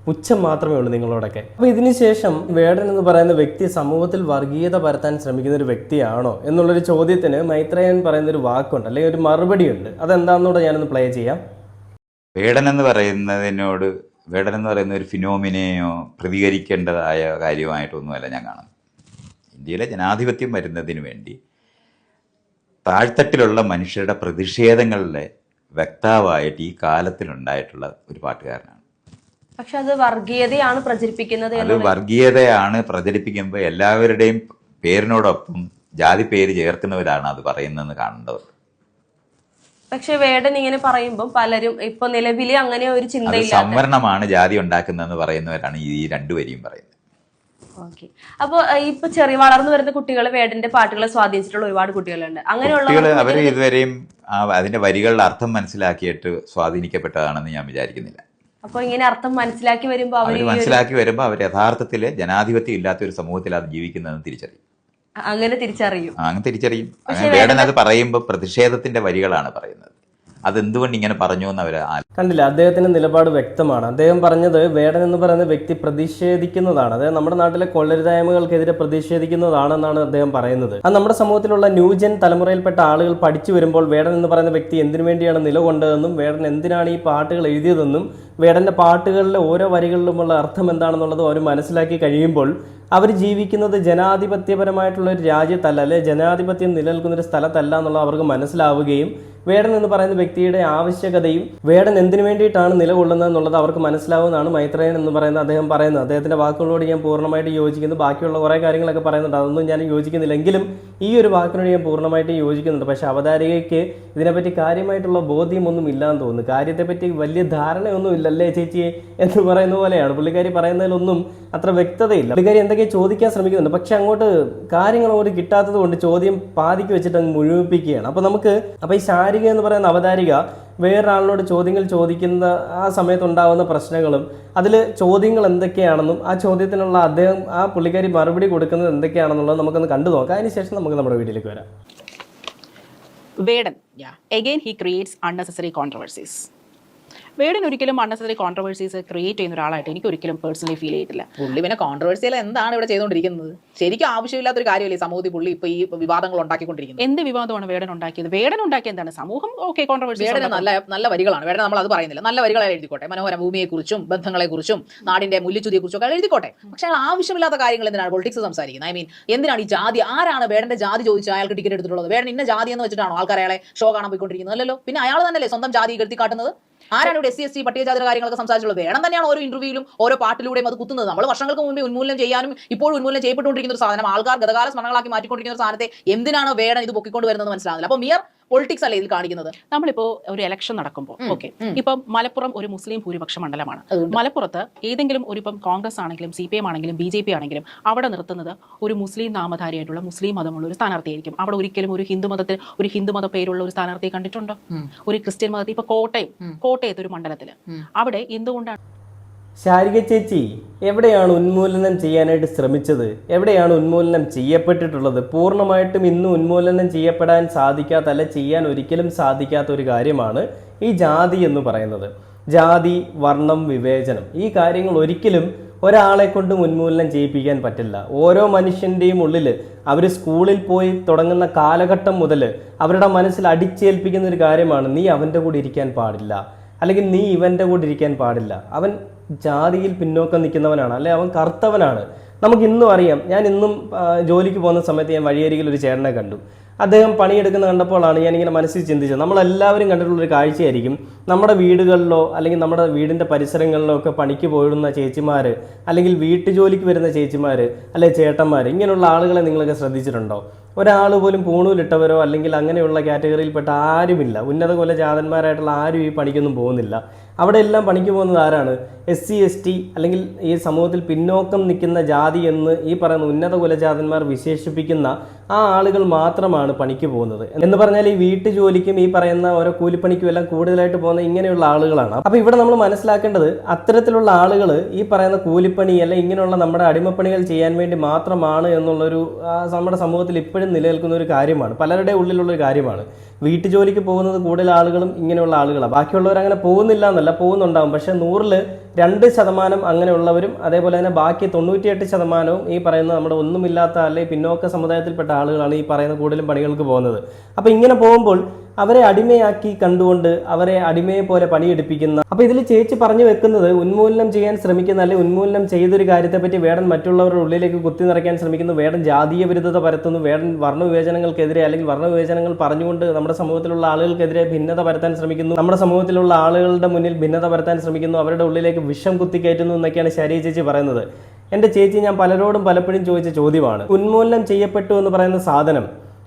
പുച്ഛം മാത്രമേ ഉള്ളൂ നിങ്ങളോടൊക്കെ. അപ്പോൾ ഇതിനുശേഷം വേടൻ എന്ന് പറയുന്ന വ്യക്തി സമൂഹത്തിൽ വർഗീയത പരത്താൻ ശ്രമിക്കുന്ന ഒരു വ്യക്തിയാണോ എന്നുള്ളൊരു ചോദ്യത്തിന് മൈത്രേയൻ പറയുന്നൊരു വാക്കുണ്ട്, അല്ലെങ്കിൽ ഒരു മറുപടിയുണ്ട്. അതെന്താണെന്നൂടെ ഞാനൊന്ന് പ്ലേ ചെയ്യാം. വേടൻ എന്ന് പറയുന്ന ഒരു ഫിനോമിനെയോ പ്രതികരിക്കേണ്ടതായ കാര്യമായിട്ടൊന്നുമല്ല ഞാൻ കാണുന്നത്. ഇന്ത്യയിലെ ജനാധിപത്യം വരുന്നതിന് വേണ്ടി താഴ്ത്തട്ടിലുള്ള മനുഷ്യരുടെ പ്രതിഷേധങ്ങളുടെ വക്താവായിട്ട് ഈ കാലത്തിലുണ്ടായിട്ടുള്ള ഒരു പാട്ടുകാരനാണ്. പക്ഷെ അത് വർഗീയതയാണ് പ്രചരിപ്പിക്കുന്നത്. അത് വർഗീയതയാണ് പ്രചരിപ്പിക്കുമ്പോൾ എല്ലാവരുടെയും പേരിനോടൊപ്പം ജാതി പേര് ചേർക്കുന്നവരാണ് അത് പറയുന്നതെന്ന് കാണേണ്ടത്. പക്ഷെ വേടൻ ഇങ്ങനെ പറയുമ്പോൾ പലരും ഇപ്പൊ നിലവില് അങ്ങനെ ഒരു ചിന്തയില്ല, സംവരണമാണ് ജാതി ഉണ്ടാക്കുന്നതെന്ന് പറയുന്നവരാണ് ഈ രണ്ടുപേരെയും പറയുന്നത്. ഓക്കെ. അപ്പൊ ഇപ്പൊ ചെറിയ വളർന്നു വരുന്ന കുട്ടികൾ വേടന്റെ പാട്ടുകളെ സ്വാധീനിച്ചിട്ടുള്ള ഒരുപാട് കുട്ടികളുണ്ട്. അങ്ങനെയുള്ള അവർ ഇതുവരെയും അതിന്റെ വരികളുടെ അർത്ഥം മനസ്സിലാക്കിയിട്ട് സ്വാധീനിക്കപ്പെട്ടതാണെന്ന് ഞാൻ വിചാരിക്കുന്നില്ല. അപ്പൊ ഇങ്ങനെ അർത്ഥം മനസ്സിലാക്കി വരുമ്പോ അവർ യഥാർത്ഥത്തില് ജനാധിപത്യം ഇല്ലാത്ത ഒരു സമൂഹത്തിൽ അത് ജീവിക്കുന്നതെന്ന് തിരിച്ചറിയും. അങ്ങനെ തിരിച്ചറിയും. അങ്ങനെ തിരിച്ചറിയും. വേടൻ അത് പറയുമ്പോൾ പ്രതിഷേധത്തിന്റെ വരികളാണ് പറയുന്നത്. അതെന്തുകൊണ്ട് ഇങ്ങനെ പറഞ്ഞു എന്ന് അവർ കണ്ടില്ല, അദ്ദേഹത്തിന്റെ നിലപാട് വ്യക്തമാണ്. അദ്ദേഹം പറഞ്ഞത് വേടൻ എന്ന് പറയുന്ന വ്യക്തി പ്രതിഷേധിക്കുന്നതാണ്, അതായത് നമ്മുടെ നാട്ടിലെ കൊള്ളരുതായ്മകൾക്കെതിരെ പ്രതിഷേധിക്കുന്നതാണെന്നാണ് അദ്ദേഹം പറയുന്നത്. അത് നമ്മുടെ സമൂഹത്തിലുള്ള ന്യൂജൻ തലമുറയിൽപ്പെട്ട ആളുകൾ പഠിച്ചു വരുമ്പോൾ വേടൻ എന്ന് പറയുന്ന വ്യക്തി എന്തിനു വേണ്ടിയാണ് നിലകൊണ്ടതെന്നും വേടൻ എന്തിനാണ് ഈ പാട്ടുകൾ എഴുതിയതെന്നും വേടന്റെ പാട്ടുകളിലെ ഓരോ വരികളിലുമുള്ള അർത്ഥം എന്താണെന്നുള്ളതും അവർ മനസ്സിലാക്കി കഴിയുമ്പോൾ അവർ ജീവിക്കുന്നത് ജനാധിപത്യപരമായിട്ടുള്ള ഒരു രാജ്യത്തല്ല, അല്ലെ ജനാധിപത്യം നിലനിൽക്കുന്ന ഒരു സ്ഥലത്തല്ല എന്നുള്ളത് അവർക്ക് മനസ്സിലാവുകയും വേടൻ എന്ന് പറയുന്ന വ്യക്തിയുടെ ആവശ്യകതയും വേടൻ എന്തിനു വേണ്ടിയിട്ടാണ് നിലകൊള്ളുന്നത് എന്നുള്ളത് അവർക്ക് മനസ്സിലാവുന്നതാണ് മൈത്രേയൻ എന്ന് പറയുന്ന അദ്ദേഹം പറയുന്നത്. അദ്ദേഹത്തിന്റെ വാക്കുകളോട് ഞാൻ പൂർണ്ണമായിട്ട് യോജിക്കുന്നു. ബാക്കിയുള്ള കുറേ കാര്യങ്ങളൊക്കെ പറയുന്നുണ്ട്, അതൊന്നും ഞാൻ യോജിക്കുന്നില്ല. എങ്കിലും ഈ ഒരു വാക്കിനോട് ഞാൻ പൂർണ്ണമായിട്ട് യോജിക്കുന്നുണ്ട്. പക്ഷെ അവതാരികയ്ക്ക് ഇതിനെപ്പറ്റി കാര്യമായിട്ടുള്ള ബോധ്യമൊന്നും ഇല്ലാന്ന് തോന്നുന്നു. കാര്യത്തെപ്പറ്റി വലിയ ധാരണയൊന്നും ഇല്ലല്ലേ ചേച്ചിയെ എന്ന് പറയുന്ന പോലെയാണ്. പുള്ളിക്കാരി പറയുന്നതിലൊന്നും അത്ര വ്യക്തതയില്ല. പുള്ളിക്കാരി എന്തൊക്കെ ചോദിക്കാൻ ശ്രമിക്കുന്നുണ്ട്, പക്ഷെ അങ്ങോട്ട് കാര്യങ്ങൾ അങ്ങോട്ട് കിട്ടാത്തത് കൊണ്ട് ചോദ്യം പാതിക്ക് വെച്ചിട്ട് അങ്ങ് മുഴുമിപ്പിക്കുകയാണ്. അപ്പോൾ ഈ ശാരിക എന്ന് പറയുന്ന അവതാരിക വേറൊരാളിനോട് ചോദ്യങ്ങൾ ചോദിക്കുന്ന ആ സമയത്തുണ്ടാകുന്ന പ്രശ്നങ്ങളും അതിൽ ചോദ്യങ്ങൾ എന്തൊക്കെയാണെന്നും ആ ചോദ്യത്തിനുള്ള അദ്ദേഹം ആ പുള്ളിക്കാരി മറുപടി കൊടുക്കുന്നത് എന്തൊക്കെയാണെന്നുള്ളത് നമുക്കൊന്ന് കണ്ടു നോക്കാം. അതിനുശേഷം നമുക്ക് നമ്മുടെ വീട്ടിലേക്ക് വരാം. വേടൻ, again he creates unnecessary controversies. വേടൻ ഒരിക്കലും അൺനെസറി കോൺട്രവേഴ്സീസ് ക്രിയേറ്റ് ചെയ്യുന്ന ഒരാളായിട്ട് എനിക്ക് ഒരിക്കലും പേഴ്സണലി ഫീൽ ചെയ്തിട്ടില്ല. പുള്ളി പിന്നെ കോൺട്രവേഴ്സിയൽ എന്താണ് ഇവിടെ ചെയ്തുകൊണ്ടിരിക്കുന്നത്? ശരിക്കും ആവശ്യമില്ലാത്തൊരു കാര്യമല്ലേ സമൂഹത്തിൽ പുള്ളി ഇപ്പൊ ഈ വിവാദങ്ങൾ ഉണ്ടാക്കിക്കൊണ്ടിരിക്കുന്നത്? എന്ത് വിവാദമാണ് വേടൻ ഉണ്ടാക്കിയത്? വേടൻ ഉണ്ടാക്കിയ എന്താണ്? സമൂഹം ഓക്കെ കോൺട്രവേഴ്സി. വേടന നല്ല വരികളാണ്. വേടന നമ്മൾ അത് പറയുന്നില്ല, നല്ല വരികളെ എഴുതിക്കോട്ടെ, മനോഹര ഭൂമിയെക്കുറിച്ചും ബന്ധങ്ങളെക്കുറിച്ചും നാടിന്റെ മൂല്യച്യുതിയെക്കുറിച്ചും ഒക്കെ എഴുതിക്കോട്ടെ. പക്ഷേ ആവശ്യമില്ലാത്ത കാര്യങ്ങൾ എന്തിനാണ് പൊളിറ്റിക്സ് സംസാരിക്കുന്നത്? ഐ മീൻ എന്തിനാണ് ഈ ജാതി? ആരാണ് വേടന്റെ ജാതി ചോദിച്ച് അയാൾക്ക് ടിക്കറ്റ് എടുത്തിട്ടുള്ളത്? വേടൻ ഇന്ന ജാതി എന്ന് വെച്ചിട്ടാണോ ആൾക്കാർ അയാളെ ഷോ കാണാൻ പോയിക്കൊണ്ടിരിക്കുന്നത്? അല്ലല്ലോ. പിന്നെ അയാൾ തന്നെയല്ലേ സ്വന്തം ജാതി കെടുത്തി കാട്ടുന്നത്? ആരാണ് ഇവിടെ SC ST പട്ടികജാതിയുടെ കാര്യങ്ങളൊക്കെ സംസാരിച്ചുള്ളത്? വേണം തന്നെയാണ് ഓരോ ഇന്റർവ്യൂവിലും ഓരോ പാട്ടിലൂടെയും അത് കുത്തുന്നത്. നമ്മൾ വർഷങ്ങൾക്ക് മുമ്പേ ഉന്മൂലനം ചെയ്യാനും ഇപ്പോഴും ഉന്മൂലനം ചെയ്യപ്പെട്ടുകൊണ്ടിരിക്കുന്ന ഒരു സാധനം, ആൾക്കാർ ഗതകാല സ്മരണകളാക്കി മാറ്റിക്കൊണ്ടിരിക്കുന്ന ഒരു സാധനത്തെ എന്തിനാണ് വേടൻ ഇത് പൊക്കിക്കൊണ്ട് വരുന്നത് മനസ്സിലാകുന്നില്ല. അപ്പോൾ മിയർ പൊളിറ്റിക്സ് അല്ലേ ഇതിൽ കാണിക്കുന്നത്? നമ്മളിപ്പോ ഒരു ഇലക്ഷൻ നടക്കുമ്പോൾ ഓക്കെ, ഇപ്പം മലപ്പുറം ഒരു മുസ്ലിം ഭൂരിപക്ഷ മണ്ഡലമാണ്. മലപ്പുറത്ത് ഏതെങ്കിലും ഒരു ഇപ്പം കോൺഗ്രസ് ആണെങ്കിലും CPM ആണെങ്കിലും BJP ആണെങ്കിലും അവിടെ നിർത്തുന്നത് ഒരു മുസ്ലിം നാമധാരിയായിട്ടുള്ള മുസ്ലിം മതമുള്ള ഒരു സ്ഥാനാർത്ഥിയായിരിക്കും. അവിടെ ഒരിക്കലും ഒരു ഹിന്ദുമത പേരുള്ള ഒരു സ്ഥാനാർത്ഥിയെ കണ്ടിട്ടുണ്ടോ? ഒരു ക്രിസ്ത്യൻ മതത്തിൽ ഇപ്പൊ കോട്ടയത്ത് ഒരു മണ്ഡലത്തില് അവിടെ എന്തുകൊണ്ടാണ് ശാരിക ചേച്ചി എവിടെയാണ് ഉന്മൂലനം ചെയ്യാനായിട്ട് ശ്രമിച്ചത്? എവിടെയാണ് ഉന്മൂലനം ചെയ്യപ്പെട്ടിട്ടുള്ളത്? പൂർണ്ണമായിട്ടും ഇന്ന് ഉന്മൂലനം ചെയ്യപ്പെടാൻ സാധിക്കാത്ത, അല്ല ചെയ്യാൻ ഒരിക്കലും സാധിക്കാത്ത ഒരു കാര്യമാണ് ഈ ജാതി എന്ന് പറയുന്നത്. ജാതി, വർണ്ണം, വിവേചനം, ഈ കാര്യങ്ങൾ ഒരിക്കലും ഒരാളെ കൊണ്ടും ഉന്മൂലനം ചെയ്യിപ്പിക്കാൻ പറ്റില്ല. ഓരോ മനുഷ്യൻ്റെയും ഉള്ളിൽ അവർ സ്കൂളിൽ പോയി തുടങ്ങുന്ന കാലഘട്ടം മുതൽ അവരുടെ മനസ്സിൽ അടിച്ചേൽപ്പിക്കുന്ന ഒരു കാര്യമാണ്, നീ അവൻ്റെ കൂടെ ഇരിക്കാൻ പാടില്ല, അല്ലെങ്കിൽ നീ ഇവൻ്റെ കൂടെ ഇരിക്കാൻ പാടില്ല, അവൻ ജാതിയിൽ പിന്നോക്കം നിൽക്കുന്നവനാണ്, അല്ലെ അവൻ കറുത്തവനാണ്. നമുക്കിന്നും അറിയാം. ഞാൻ ഇന്നും ജോലിക്ക് പോകുന്ന സമയത്ത് ഞാൻ വഴിയരികിൽ ഒരു ചേട്ടനെ കണ്ടു. അദ്ദേഹം പണിയെടുക്കുന്ന കണ്ടപ്പോഴാണ് ഞാനിങ്ങനെ മനസ്സിൽ ചിന്തിച്ചത്, നമ്മളെല്ലാവരും കണ്ടിട്ടുള്ളൊരു കാഴ്ചയായിരിക്കും, നമ്മുടെ വീടുകളിലോ അല്ലെങ്കിൽ നമ്മുടെ വീടിൻ്റെ പരിസരങ്ങളിലോ ഒക്കെ പണിക്ക് പോയിടുന്ന ചേച്ചിമാർ, അല്ലെങ്കിൽ വീട്ടുജോലിക്ക് വരുന്ന ചേച്ചിമാർ, അല്ലെ ചേട്ടന്മാർ, ഇങ്ങനെയുള്ള ആളുകളെ നിങ്ങളൊക്കെ ശ്രദ്ധിച്ചിട്ടുണ്ടോ? ഒരാൾ പോലും പൂണൂലിട്ടവരോ അല്ലെങ്കിൽ അങ്ങനെയുള്ള കാറ്റഗറിയിൽപ്പെട്ട ആരുമില്ല. ഉന്നത കുലജാതന്മാരായിട്ടുള്ള ആരും ഈ പണിക്കൊന്നും പോകുന്നില്ല. അവിടെ എല്ലാം പണിക്ക് പോകുന്നത് ആരാണ്? SC ST അല്ലെങ്കിൽ ഈ സമൂഹത്തിൽ പിന്നോക്കം നിൽക്കുന്ന ജാതി എന്ന് ഈ പറയുന്ന ഉന്നത കുലജാതന്മാർ വിശേഷിപ്പിക്കുന്ന ആ ആളുകൾ മാത്രമാണ് പണിക്ക് പോകുന്നത്. എന്ന് പറഞ്ഞാൽ ഈ വീട്ടുജോലിക്കും ഈ പറയുന്ന ഓരോ കൂലിപ്പണിക്കും എല്ലാം കൂടുതലായിട്ട് പോകുന്ന ഇങ്ങനെയുള്ള ആളുകളാണ്. അപ്പോൾ ഇവിടെ നമ്മൾ മനസ്സിലാക്കേണ്ടത്, അത്തരത്തിലുള്ള ആളുകൾ ഈ പറയുന്ന കൂലിപ്പണി അല്ല ഇങ്ങനെയുള്ള നമ്മുടെ അടിമപ്പണികൾ ചെയ്യാൻ വേണ്ടി മാത്രമാണ് എന്നുള്ളൊരു നമ്മുടെ സമൂഹത്തിൽ ഇപ്പോഴും നിലനിൽക്കുന്ന ഒരു കാര്യമാണ്, പലരുടെ ഉള്ളിലുള്ളൊരു കാര്യമാണ്. വീട്ടുജോലിക്ക് പോകുന്നത് കൂടുതൽ ആളുകളും ഇങ്ങനെയുള്ള ആളുകളാണ്. ബാക്കിയുള്ളവർ അങ്ങനെ പോകുന്നില്ല എന്നല്ല, പോകുന്നുണ്ടാകും. പക്ഷേ 100-ൽ 2% അങ്ങനെയുള്ളവരും അതേപോലെ തന്നെ ബാക്കി 98% ഈ പറയുന്ന നമ്മുടെ ഒന്നുമില്ലാത്ത അല്ലെങ്കിൽ പിന്നോക്ക സമുദായത്തിൽപ്പെട്ട ആളുകളാണ് ഈ പറയുന്ന കൂടുതലും പണികൾക്ക് പോകുന്നത്. അപ്പോൾ ഇങ്ങനെ പോകുമ്പോൾ അവരെ അടിമയാക്കി കണ്ടുകൊണ്ട് അവരെ അടിമയെ പോലെ പണിയെടുപ്പിക്കുന്ന, അപ്പോൾ ഇതിൽ ചേച്ചി പറഞ്ഞു വെക്കുന്നത് ഉന്മൂലനം ചെയ്യാൻ ശ്രമിക്കുന്ന അല്ലെങ്കിൽ ഉന്മൂലനം ചെയ്തൊരു കാര്യത്തെപ്പറ്റി വേടൻ മറ്റുള്ളവരുടെ ഉള്ളിലേക്ക് കുത്തി നിറയ്ക്കാൻ ശ്രമിക്കുന്നു, വേടൻ ജാതീയ വിരുദ്ധത പരത്തുന്നു, വേടൻ വർണ്ണവിവേചനങ്ങൾക്കെതിരെ അല്ലെങ്കിൽ വർണ്ണവിവേചനങ്ങൾ പറഞ്ഞുകൊണ്ട് നമ്മുടെ സമൂഹത്തിലുള്ള ആളുകൾക്കെതിരെ ഭിന്നത പരത്താൻ ശ്രമിക്കുന്നു, നമ്മുടെ സമൂഹത്തിലുള്ള ആളുകളുടെ മുന്നിൽ ഭിന്നത പരത്താൻ ശ്രമിക്കുന്നു, അവരുടെ ഉള്ളിലേക്ക് വിഷം കുത്തിക്കയറ്റുന്നു എന്നൊക്കെയാണ് ശാരിക ചേച്ചി പറയുന്നത്. എൻ്റെ ചേച്ചി, ഞാൻ പലരോടും പലപ്പോഴും ചോദിച്ച ചോദ്യമാണ്, ഉന്മൂലനം ചെയ്യപ്പെട്ടു എന്ന് പറയുന്ന സാധനം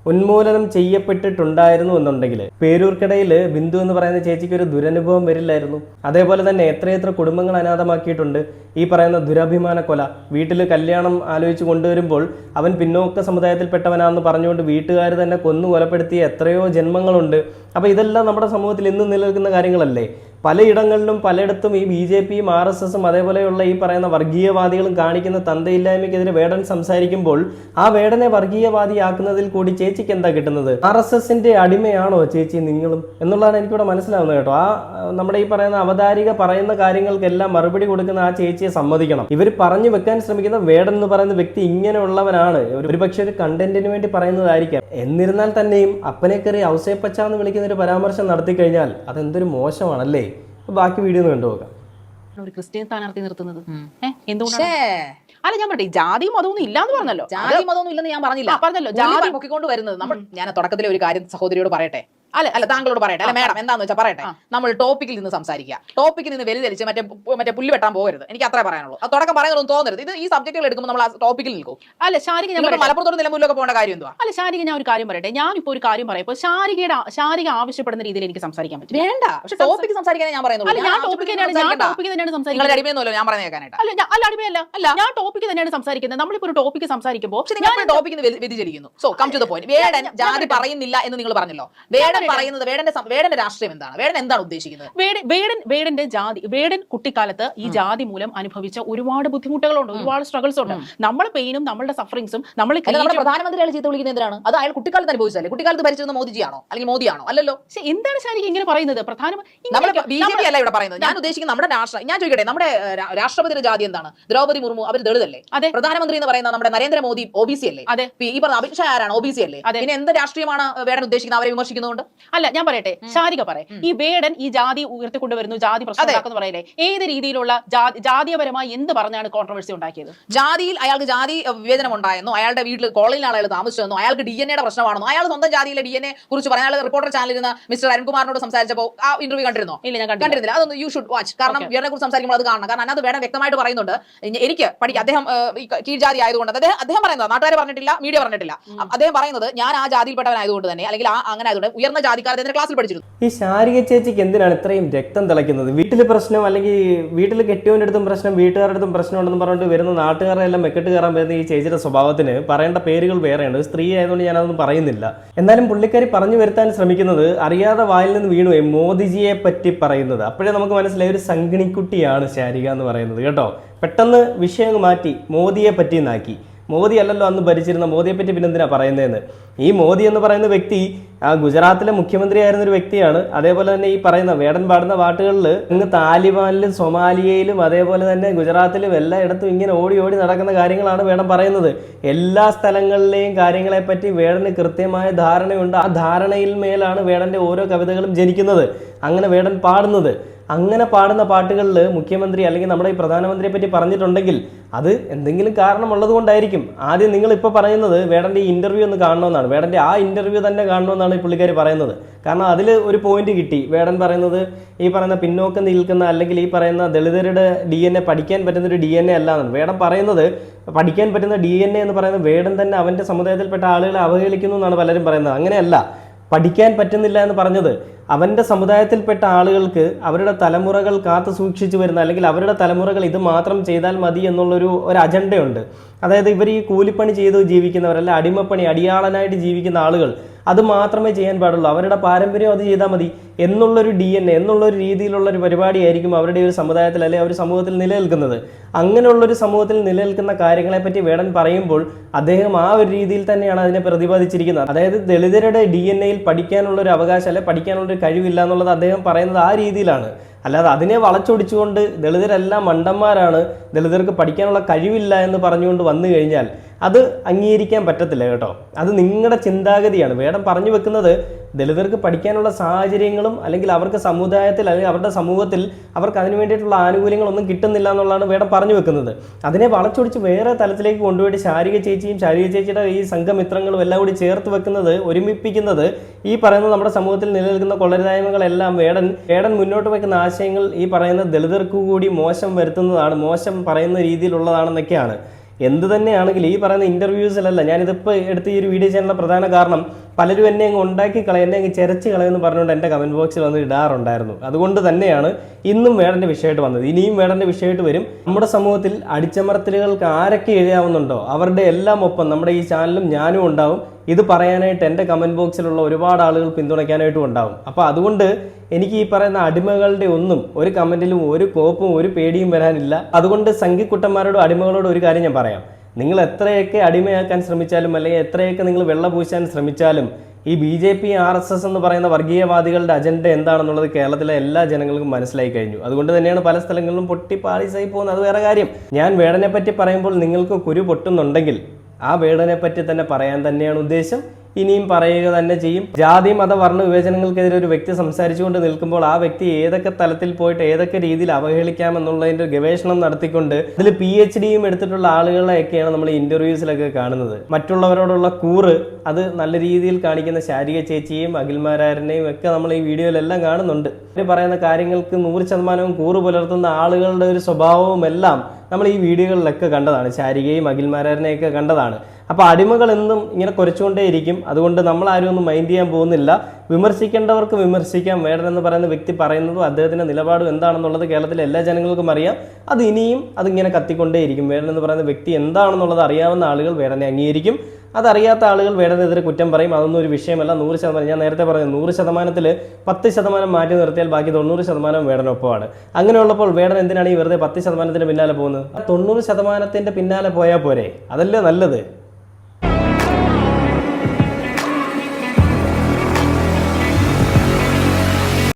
ഉന്മൂലനം ചെയ്യപ്പെട്ടിട്ടുണ്ടായിരുന്നു എന്നുണ്ടെങ്കിൽ പേരൂർക്കടയിൽ ബിന്ദു എന്ന് പറയുന്ന ചേച്ചിക്ക് ഒരു ദുരനുഭവം വരില്ലായിരുന്നു. അതേപോലെ തന്നെ എത്രയെത്ര കുടുംബങ്ങൾ അനാഥമാക്കിയിട്ടുണ്ട് ഈ പറയുന്ന ദുരഭിമാന കൊല. വീട്ടിൽ കല്യാണം ആലോചിച്ച് കൊണ്ടുവരുമ്പോൾ അവൻ പിന്നോക്ക സമുദായത്തിൽപ്പെട്ടവനാണെന്ന് പറഞ്ഞുകൊണ്ട് വീട്ടുകാർ തന്നെ കൊന്നു കൊലപ്പെടുത്തിയ എത്രയോ ജന്മങ്ങളുണ്ട്. അപ്പോൾ ഇതെല്ലാം നമ്മുടെ സമൂഹത്തിൽ ഇന്ന് നിലനിൽക്കുന്ന കാര്യങ്ങളല്ലേ. പലയിടങ്ങളിലും പലയിടത്തും ഈ BJPയും RSSും അതേപോലെയുള്ള ഈ പറയുന്ന വർഗീയവാദികളും കാണിക്കുന്ന തന്തയില്ലായ്മയ്ക്കെതിരെ വേടൻ സംസാരിക്കുമ്പോൾ ആ വേടനെ വർഗീയവാദിയാക്കുന്നതിൽ കൂടി ചേച്ചിക്ക് എന്താ കിട്ടുന്നത്? RSSന്റെ അടിമയാണോ ചേച്ചി നിങ്ങളും എന്നുള്ളതാണ് എനിക്കിവിടെ മനസ്സിലാവുന്നത് കേട്ടോ. നമ്മുടെ ഈ പറയുന്ന അവതാരിക പറയുന്ന കാര്യങ്ങൾക്കെല്ലാം മറുപടി കൊടുക്കുന്ന ആ ചേച്ചിയെ സമ്മതിക്കണം. ഇവർ പറഞ്ഞു വെക്കാൻ ശ്രമിക്കുന്ന വേടൻ എന്ന് പറയുന്ന വ്യക്തി ഇങ്ങനെയുള്ളവനാണ്. ഒരുപക്ഷെ ഒരു കണ്ടന്റിന് വേണ്ടി പറയുന്നതായിരിക്കാം. എന്നിരുന്നാൽ തന്നെയും അപ്പനെ കയറി ഔസേപ്പച്ച എന്ന് വിളിക്കുന്ന ഒരു പരാമർശം നടത്തി കഴിഞ്ഞാൽ അതെന്തൊരു മോശമാണല്ലേ. ബാക്കി വീഡിയോ ഒന്ന് കണ്ടുപോകാം. ഒരു ക്രിസ്ത്യൻ സ്ഥാനാർത്ഥി നിർത്തുന്നത് എന്തുകൊണ്ടാണ്? അല്ല ഞാൻ പറയട്ടെ, ജാതിയും മതമൊന്നും ഇല്ലാന്ന് പറഞ്ഞല്ലോ. ജാതി മതമൊന്നും ഇല്ലെന്ന് ഞാൻ പറഞ്ഞില്ല. ജാതി പൊക്കിക്കൊണ്ട് വരുന്നത് ഞാൻ തുടക്കത്തിലെ ഒരു കാര്യം സഹോദരിയോട് പറയട്ടെ, അല്ല താങ്കളോട് പറയട്ടെ, അല്ല മേഡം എന്താന്ന് വെച്ചാൽ പറയട്ടെ. നമ്മൾ ടോപ്പിക്കിൽ നിന്ന് സംസാരിക്കുക, ടോപ്പിക്കിൽ നിന്ന് വ്യതിചലിച്ച് മറ്റേ പുല്ല് വെട്ടാൻ പോകരുത്. എനിക്ക് അത്രേ പറയാനുള്ളൂ. ആ തുടക്കം പറയുന്നതൊന്നും തോന്നരുത്. ഇത് ഈ സബ്ജക്റ്റുകൾ എടുക്കുമ്പോൾ നമ്മൾ ആ ടോപ്പിക്കിൽ നിൽക്കും. അല്ല ശാരിക, ഞാൻ മലപ്പുറത്തോട് നിലമ്പൂരിലൊക്കെ പോകേണ്ട കാര്യം എന്തുവാ? അല്ല ശാരിക, ഞാൻ ഒരു കാര്യം പറയട്ടെ. ഞാനിപ്പോ ഒരു കാര്യം പറയുമ്പോൾ ശാരിക ആവശ്യപ്പെടുന്ന രീതിയിൽ എനിക്ക് സംസാരിക്കാൻ പറ്റും. വേണ്ട, പക്ഷെ ടോപ്പിക്ക് സംസാരിക്കാൻ ഞാൻ പറയുന്നുള്ളൂ. ഞാൻ ടോപ്പിക്ക് തന്നെയാണ് സംസാരിക്കുന്നത്. അടിമയൊന്നുമല്ലോ ഞാൻ പറഞ്ഞു കേൾക്കാനായിട്ട്. അല്ല അടിമയല്ല, ഞാൻ ടോപ്പിക്ക് തന്നെയാണ് സംസാരിക്കുന്നത്. നമ്മളിപ്പോ ഒരു ടോപ്പിക്ക് സംസാരിക്കുമ്പോൾ ടോപ്പിക്കിന് വ്യതിചലിക്കുന്നു. So come to the point. Vedan ജാതി പറയുന്നില്ല എന്ന് നിങ്ങൾ പറഞ്ഞല്ലോ. വേടൻ പറയുന്നത് വേടന്റെ രാഷ്ട്രീയം എന്താണ്? വേടൻ എന്താണ് ഉദ്ദേശിക്കുന്നത്? വേടൻ കുട്ടിക്കാലത്ത് ഈ ജാതി മൂലം അനുഭവിച്ച ഒരുപാട് ബുദ്ധിമുട്ടുകളുണ്ട്, ഒരുപാട് സ്ട്രഗിൾസ് ഉണ്ട്. നമ്മളെ പെയിനും നമ്മളുടെ സഫറിങ്സും നമ്മൾ പ്രധാനമന്ത്രിയാണ് ചീത്ത വിളിക്കുന്നത് എന്തിനാണ്? അത് അയാൾ കുട്ടിക്കാലത്ത് അനുഭവിച്ചല്ലേ? കുട്ടിക്കാലത്ത് ഭരിച്ചിരുന്ന മോദിജിയാണോ അല്ലെങ്കിൽ മോദിയാണോ? അല്ലല്ലോ. എന്താണ് ശാരിക ഇങ്ങനെ പറയുന്നത്? BJP അല്ല ഇവിടെ പറയുന്നത്. ഞാൻ ഉദ്ദേശിക്കുന്നത് നമ്മുടെ ഞാൻ ചോദിക്കട്ടെ, നമ്മുടെ രാഷ്ട്രപതിയുടെ ജാതി എന്താണ്? ദ്രൗപദി മുർമു അവർ ദളിതല്ലേ? അതെ. പ്രധാനമന്ത്രി എന്ന് പറയുന്ന നമ്മുടെ നരേന്ദ്രമോദി OBC അല്ലേ? അതെ. ഈ പറഞ്ഞ അമിത് ഷാ ആരാണ്? OBC അല്ലേ? പിന്നെ എന്ത് രാഷ്ട്രീയമാണ് വേടൻ ഉദ്ദേശിക്കുന്നത് അവരെ വിമർശിക്കുന്നതുകൊണ്ട്? അല്ല ഞാൻ പറയട്ടെ, ശാരിക പറയാം, ഈ വേടൻ ഈ ജാതി ഉയർത്തിക്കൊണ്ടുവരുന്നു, ജാതി പ്രശ്നം പറയല്ലേ, ഏത് രീതിയിലുള്ള ജാതീയപരമായി എന്ത് പറഞ്ഞാണ് കോൺട്രവേഴ്സി ഉണ്ടാക്കിയത്? ജാതിയിൽ അയാൾക്ക് ജാതി വിവേചനം ഉണ്ടായെന്നോ, അയാളുടെ വീട്ടിൽ കോളനിയിലാണ് അയാൾ താമസിച്ചതെന്നോ, അയാൾക്ക് DNA പ്രശ്നമാണെന്നോ, അയാൾ സ്വന്തം ജാതിയിലെ DNA കുറിച്ച് പറയാൻ അയാൾ റിപ്പോർട്ടർ ചാനലിൽ മിസ്റ്റർ അരുൺകുമാറിനോട് സംസാരിച്ചപ്പോൾ ആ ഇന്റർവ്യൂ കണ്ടിരുന്നോ? ഇല്ല, ഞാൻ കണ്ടിരുന്നില്ല. അതൊന്ന് യു ഷുഡ് വാച്ച്. കാരണം വേടനെ കുറിച്ച് സംസാരിക്കുമ്പോൾ അത് കാണണം. കാരണം അതിനകത്ത് വേടൻ വ്യക്തമായിട്ട് പറയുന്നുണ്ട്, എനിക്ക് പഠിക്കാം, അദ്ദേഹം കീഴ്ജാതി ആയതുകൊണ്ട് അദ്ദേഹം പറയുന്നത്, നാട്ടുകാർ പറഞ്ഞിട്ടില്ല, മീഡിയ പറഞ്ഞിട്ടില്ല, അദ്ദേഹം പറയുന്നത് ഞാൻ ആ ജാതിയിൽപ്പെട്ടവനായതുകൊണ്ട് തന്നെ, അല്ലെങ്കിൽ അങ്ങനെ ആയതുകൊണ്ട് ഉയർന്ന ജാതിക്കാരെ ക്ലാസ്സിൽ പഠിച്ചിരുന്നു. ഈ ശാരിക ചേച്ചിക്ക് എന്തിനാണ് ഇത്രയും രക്തം തിളയ്ക്കുന്നത്? വീട്ടിൽ പ്രശ്നം, അല്ലെങ്കിൽ വീട്ടിൽ കെട്ടിയവൻ്റെ അടുത്തും പ്രശ്നം, വീട്ടുകാരുടെ അടുത്തും പ്രശ്നം ഉണ്ടെന്ന് പറഞ്ഞിട്ട് വരുന്ന നാട്ടുകാരെ എല്ലാം മെക്കെട്ട് കയറാൻ വരുന്ന ഈ ചേച്ചിയുടെ സ്വഭാവത്തിന് പറയേണ്ട പേരുകൾ വേറെയുണ്ട്. സ്ത്രീ ആയതുകൊണ്ട് ഞാനതൊന്നും പറയുന്നില്ല. എന്നാലും പുള്ളിക്കാരി പറഞ്ഞു വരുത്താൻ ശ്രമിക്കുന്നത് അറിയാതെ വായിൽ നിന്ന് വീണു മോദിജിയെ പറ്റി പറയുന്നത്. അപ്പോഴേ നമുക്ക് മനസ്സിലായി ഒരു സംഗണിക്കുട്ടിയാണ് ശാരിക എന്ന് പറയുന്നത് കേട്ടോ. പെട്ടെന്ന് വിഷയം മാറ്റി മോദിയെ പറ്റി നാക്കി. മോദി അല്ലല്ലോ അന്ന് ഭരിച്ചിരുന്ന, മോദിയെ പറ്റി പിന്നെന്തിനാ പറയുന്നതെന്ന്. ഈ മോദി എന്ന് പറയുന്ന വ്യക്തി ഗുജറാത്തിലെ മുഖ്യമന്ത്രി ആയിരുന്ന ഒരു വ്യക്തിയാണ്. അതേപോലെ തന്നെ ഈ പറയുന്ന വേടൻ പാടുന്ന പാട്ടുകളിൽ ഇങ്ങ് താലിബാനിലും സൊമാലിയയിലും അതേപോലെ തന്നെ ഗുജറാത്തിലും എല്ലായിടത്തും ഇങ്ങനെ ഓടി ഓടി നടക്കുന്ന കാര്യങ്ങളാണ് വേടൻ പറയുന്നത്. എല്ലാ സ്ഥലങ്ങളിലെയും കാര്യങ്ങളെപ്പറ്റി വേടന് കൃത്യമായ ധാരണയുണ്ട്. ആ ധാരണയിൽ മേലാണ് വേടൻ്റെ ഓരോ കവിതകളും ജനിക്കുന്നത്. അങ്ങനെ വേടൻ പാടുന്നത്. അങ്ങനെ പാടുന്ന പാട്ടുകളിൽ മുഖ്യമന്ത്രി അല്ലെങ്കിൽ നമ്മുടെ ഈ പ്രധാനമന്ത്രിയെ പറ്റി പറഞ്ഞിട്ടുണ്ടെങ്കിൽ അത് എന്തെങ്കിലും കാരണമുള്ളത് കൊണ്ടായിരിക്കും. ആദ്യം നിങ്ങളിപ്പോൾ പറയുന്നത് വേടൻ്റെ ഈ ഇൻ്റർവ്യൂ ഒന്ന് കാണണമെന്നാണ്. വേടൻ്റെ ആ ഇൻ്റർവ്യൂ തന്നെ കാണണമെന്നാണ് ഈ പുള്ളിക്കാരി പറയുന്നത്. കാരണം അതിൽ ഒരു പോയിന്റ് കിട്ടി. വേടൻ പറയുന്നത് ഈ പറയുന്ന പിന്നോക്കം നിൽക്കുന്ന അല്ലെങ്കിൽ ഈ പറയുന്ന ദളിതരുടെ DNA പഠിക്കാൻ പറ്റുന്നൊരു DNA അല്ലാന്നാണ്. വേടൻ പറയുന്നത് പഠിക്കാൻ പറ്റുന്ന DNA എന്ന് പറയുന്നത് വേടൻ തന്നെ അവൻ്റെ സമുദായത്തിൽപ്പെട്ട ആളുകളെ അവഹേളിക്കുന്നു എന്നാണ് പലരും പറയുന്നത്. അങ്ങനെയല്ല. പഠിക്കാൻ പറ്റുന്നില്ല എന്ന് പറഞ്ഞത് അവൻ്റെ സമുദായത്തിൽപ്പെട്ട ആളുകൾക്ക് അവരുടെ തലമുറകൾ കാത്തു സൂക്ഷിച്ചു വരുന്ന അല്ലെങ്കിൽ അവരുടെ തലമുറകൾ ഇത് മാത്രം ചെയ്താൽ മതി എന്നുള്ളൊരു അജണ്ടയുണ്ട്. അതായത് ഇവർ ഈ കൂലിപ്പണി ചെയ്ത് ജീവിക്കുന്നവരല്ല, അടിമപ്പണി അടിയാളനായിട്ട് ജീവിക്കുന്ന ആളുകൾ അത് മാത്രമേ ചെയ്യാൻ പാടുള്ളൂ, അവരുടെ പാരമ്പര്യം അത് ചെയ്താൽ മതി എന്നുള്ളൊരു DNA എന്നുള്ളൊരു രീതിയിലുള്ളൊരു പരിപാടിയായിരിക്കും അവരുടെ ഒരു സമുദായത്തിൽ അല്ലെങ്കിൽ ഒരു സമൂഹത്തിൽ നിലനിൽക്കുന്നത്. അങ്ങനെയുള്ളൊരു സമൂഹത്തിൽ നിലനിൽക്കുന്ന കാര്യങ്ങളെപ്പറ്റി വേടൻ പറയുമ്പോൾ അദ്ദേഹം ആ ഒരു രീതിയിൽ തന്നെയാണ് അതിനെ പ്രതിപാദിച്ചിരിക്കുന്നത്. അതായത് ദളിതരുടെ DNAയിൽ പഠിക്കാനുള്ളൊരു അവകാശം അല്ലെ പഠിക്കാനുള്ളൊരു കഴിവില്ല എന്നുള്ളത് അദ്ദേഹം പറയുന്നത് ആ രീതിയിലാണ്. അല്ലാതെ അതിനെ വളച്ചൊടിച്ചുകൊണ്ട് ദളിതരെല്ലാം മണ്ടന്മാരാണ്, ദളിതർക്ക് പഠിക്കാനുള്ള കഴിവില്ല എന്ന് പറഞ്ഞുകൊണ്ട് വന്നു കഴിഞ്ഞാൽ അത് അംഗീകരിക്കാൻ പറ്റത്തില്ല കേട്ടോ. അത് നിങ്ങളുടെ ചിന്താഗതിയാണ്. വേടൻ പറഞ്ഞു വെക്കുന്നത് ദളിതർക്ക് പഠിക്കാനുള്ള സാഹചര്യങ്ങളും അല്ലെങ്കിൽ അവർക്ക് സമുദായത്തിൽ അല്ലെങ്കിൽ അവരുടെ സമൂഹത്തിൽ അവർക്ക് അതിന് വേണ്ടിയിട്ടുള്ള ആനുകൂല്യങ്ങളൊന്നും കിട്ടുന്നില്ല എന്നുള്ളതാണ് വേടൻ പറഞ്ഞു വെക്കുന്നത്. അതിനെ വളച്ചൊടിച്ച് വേറെ തലത്തിലേക്ക് കൊണ്ടുപോയിട്ട് ശാരിക ചേച്ചിയും ശാരിക ചേച്ചിയുടെ ഈ സംഘമിത്രങ്ങളും എല്ലാം കൂടി ചേർത്ത് വെക്കുന്നത്, ഒരുമിപ്പിക്കുന്നത് ഈ പറയുന്ന നമ്മുടെ സമൂഹത്തിൽ നിലനിൽക്കുന്ന കൊള്ളരുതായ്മകളെല്ലാം വേടൻ മുന്നോട്ട് വയ്ക്കുന്ന ആശയങ്ങൾ ഈ പറയുന്ന ദളിതർക്ക് കൂടി മോശം വരുത്തുന്നതാണ്, മോശം പറയുന്ന രീതിയിലുള്ളതാണെന്നൊക്കെയാണ്. എന്ത് തന്നെയാണെങ്കിൽ ഈ പറയുന്ന ഇൻ്റർവ്യൂസിലല്ല, ഞാനിതിപ്പോൾ എടുത്ത് ഈ ഒരു വീഡിയോ ചെയ്യാനുള്ള പ്രധാന കാരണം പലരും എന്നെ അങ്ങ് ഉണ്ടാക്കി കളയും, എന്നെ അങ്ങ് ചെരച്ച് കളയുമെന്ന് പറഞ്ഞുകൊണ്ട് എൻ്റെ കമൻറ്റ് ബോക്സിൽ വന്ന് ഇടാറുണ്ടായിരുന്നു. അതുകൊണ്ട് തന്നെയാണ് ഇന്നും വേടൻ്റെ വിഷയമായിട്ട് വന്നത്, ഇനിയും വേടൻ്റെ വിഷയമായിട്ട് വരും. നമ്മുടെ സമൂഹത്തിൽ അടിച്ചമർത്തലുകൾക്ക് ആരൊക്കെ എഴുതാവുന്നുണ്ടോ അവരുടെ എല്ലാം ഒപ്പം നമ്മുടെ ഈ ചാനലും ഞാനും ഉണ്ടാവും. ഇത് പറയാനായിട്ട് എൻ്റെ കമൻറ്റ് ബോക്സിലുള്ള ഒരുപാട് ആളുകൾ പിന്തുണയ്ക്കാനായിട്ടും ഉണ്ടാവും. അപ്പോൾ അതുകൊണ്ട് എനിക്ക് ഈ പറയുന്ന അടിമകളുടെ ഒന്നും ഒരു കമൻറ്റിലും ഒരു കോപ്പും ഒരു പേടിയും വരാനില്ല. അതുകൊണ്ട് സംഘിക്കുട്ടന്മാരോടും അടിമകളോടും ഒരു കാര്യം ഞാൻ പറയാം, നിങ്ങൾ എത്രയൊക്കെ അടിമയാക്കാൻ ശ്രമിച്ചാലും അല്ലെങ്കിൽ എത്രയൊക്കെ നിങ്ങൾ വെള്ള പൂശാൻ ശ്രമിച്ചാലും ഈ BJP RSS എന്ന് പറയുന്ന വർഗീയവാദികളുടെ അജണ്ട എന്താണെന്നുള്ളത് കേരളത്തിലെ എല്ലാ ജനങ്ങൾക്കും മനസ്സിലായി കഴിഞ്ഞു. അതുകൊണ്ട് തന്നെയാണ് പല സ്ഥലങ്ങളിലും പൊട്ടി പാളീസായി പോകുന്നത്. അത് വേറെ കാര്യം. ഞാൻ വേടനെ പറ്റി പറയുമ്പോൾ നിങ്ങൾക്ക് കുരു പൊട്ടുന്നുണ്ടെങ്കിൽ ആ വേടനെ പറ്റി തന്നെ പറയാൻ തന്നെയാണ് ഉദ്ദേശം. ഇനിയും പറയുക തന്നെ ചെയ്യും. ജാതി മത വർണ്ണ വിവേചനങ്ങൾക്കെതിരെ ഒരു വ്യക്തി സംസാരിച്ചുകൊണ്ട് നിൽക്കുമ്പോൾ ആ വ്യക്തി ഏതൊക്കെ തലത്തിൽ പോയിട്ട് ഏതൊക്കെ രീതിയിൽ അവഹേളിക്കാമെന്നുള്ളതിൻ്റെ ഗവേഷണം നടത്തിക്കൊണ്ട് ഇതിൽ PhDയും എടുത്തിട്ടുള്ള ആളുകളെയൊക്കെയാണ് നമ്മൾ ഇന്റർവ്യൂസിലൊക്കെ കാണുന്നത്. മറ്റുള്ളവരോടുള്ള കൂറ് അത് നല്ല രീതിയിൽ കാണിക്കുന്ന ശാരിക ചേച്ചിയും അഖിൽമാരാരനെയും ഒക്കെ നമ്മൾ ഈ വീഡിയോയിലെല്ലാം കാണുന്നുണ്ട്. അവർ പറയുന്ന കാര്യങ്ങൾക്ക് 100% കൂറ് പുലർത്തുന്ന ആളുകളുടെ ഒരു സ്വഭാവവും എല്ലാം നമ്മൾ ഈ വീഡിയോകളിലൊക്കെ കണ്ടതാണ്. ശാരികയും അഖിൽമാരാരനെയൊക്കെ കണ്ടതാണ്. അപ്പോൾ അടിമകൾ എന്നും ഇങ്ങനെ കുറച്ചുകൊണ്ടേയിരിക്കും. അതുകൊണ്ട് നമ്മൾ ആരും ഒന്നും മൈൻഡ് ചെയ്യാൻ പോകുന്നില്ല. വിമർശിക്കേണ്ടവർക്ക് വിമർശിക്കാം. വേടൻ എന്ന് പറയുന്ന വ്യക്തി പറയുന്നതും അദ്ദേഹത്തിൻ്റെ നിലപാടും എന്താണെന്നുള്ളത് കേരളത്തിലെ എല്ലാ ജനങ്ങൾക്കും അറിയാം. അത് ഇനിയും അതിങ്ങനെ കത്തിക്കൊണ്ടേയിരിക്കും. വേടൻ എന്ന് പറയുന്ന വ്യക്തി എന്താണെന്നുള്ളത് അറിയാവുന്ന ആളുകൾ വേടനെ അംഗീകരിക്കും. അതറിയാത്ത ആളുകൾ വേടനെതിരെ കുറ്റം പറയും. അതൊന്നും ഒരു വിഷയമല്ല. 100%. ഞാൻ നേരത്തെ പറഞ്ഞു 100%-ൽ 10% മാറ്റി നിർത്തിയാൽ ബാക്കി 90% വേടനൊപ്പമാണ്. അങ്ങനെയുള്ളപ്പോൾ വേടൻ എന്തിനാണ് ഈ വെറുതെ 10%-ന് പിന്നാലെ പോകുന്നത്? 90%-ന്റെ പിന്നാലെ പോയാൽ പോരെ? അതല്ലേ നല്ലത്.